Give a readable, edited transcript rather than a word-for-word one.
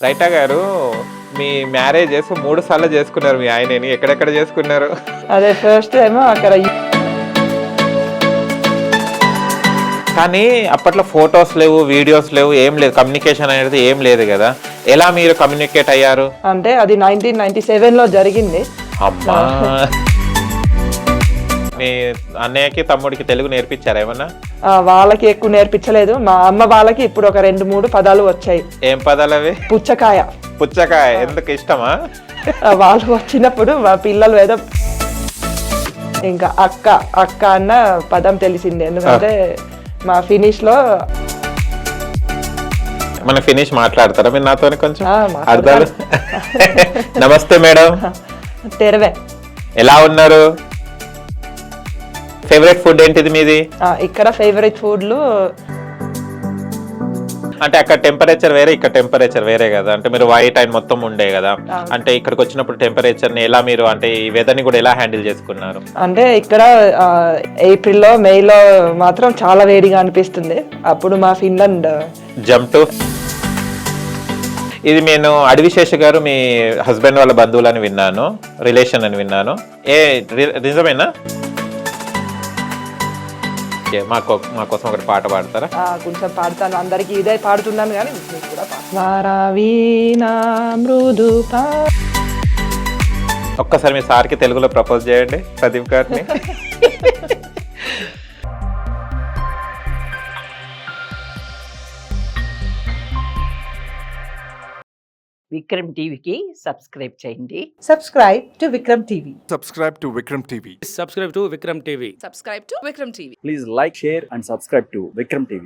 రైటా గారు, మీ మ్యారేజెస్ 3 సార్లు చేసుకున్నారు మీ ఆయనని. ఎక్కడెక్కడ చేసుకున్నారు? అదే ఫస్ట్ ఏమో అక్కడ కానీ అప్పట్లో ఫొటోస్ లేవు, వీడియోస్ లేవు, ఏం లేదు, కమ్యూనికేషన్ అనేది ఏం లేదు కదా. ఎలా మీరు కమ్యూనికేట్ అయ్యారు? అంటే అది 1997లో జరిగింది. అమ్మా, మీ అన్నయ్యకి తమ్ముడికి తెలుగు నేర్పించారా ఏమన్నా? వాళ్ళకి ఎక్కువ నేర్పించలేదు. మా అమ్మ వాళ్ళకి ఇప్పుడు ఒక 2-3 పదాలు వచ్చాయి. ఏం పదాలు అవి? పుచ్చకాయ. పుచ్చకాయ ఎందుకు ఇష్టమా? వాళ్ళు వచ్చినప్పుడు మా పిల్లలు ఏదో ఇంకా అక్క అక్క అన్న పదం తెలిసింది. ఎందుకంటే మా ఫినిష్ లో మన ఫినిష్ మాట్లాడతారా మీరు నాతో కొంచెం? మాట్లాడతారు. అర్థాలు. నమస్తే మేడం. తెరవే. ఎలా ఉన్నారు? ఫేవరెట్ ఫుడ్ ఏంటిది మీది? ఇక్కడ ఫేవరెట్ ఫుడ్లు అంటే అక్కడ టెంపరేచర్ వేరే, ఇక్కడ టెంపరేచర్ వేరే కదా. అంటే మీరు వైట్ అండ్ మొత్తం ఉండే కదా. అంటే ఇక్కడికి వచ్చినప్పుడు టెంపరేచర్ ని ఎలా మీరు అంటే ఈ వెదర్ ని కూడా ఎలా హ్యాండిల్ చేసుకున్నారు? అంటే ఇక్కడ ఏప్రిల్లో మేలో మాత్రం చాలా వేడిగా అనిపిస్తుంది. అప్పుడు మా ఫిన్లాండ్ జంప్ టు. ఇది నేను అడవిశేష గారు మీ హస్బెండ్ వాళ్ళ బంధువులని విన్నాను, రిలేషన్ అని విన్నాను. నిజమేనా? మా కోసం ఒకటి పాట పాడతారా? కొంచెం పాడతాను. అందరికి ఇదే పాడుతున్నాను కానీ మీకు కూడా వారావీనా మృదు. ఒక్కసారి మీ సార్కి తెలుగులో ప్రపోజ్ చేయండి, ప్రదీప్ గారిని. విక్రమ్ టీవీకి సబ్స్క్రైబ్ చేయండి. Subscribe to Vikram TV. Subscribe to Vikram TV. Subscribe to Vikram TV. Subscribe to Vikram TV. Please like, share and subscribe to Vikram TV.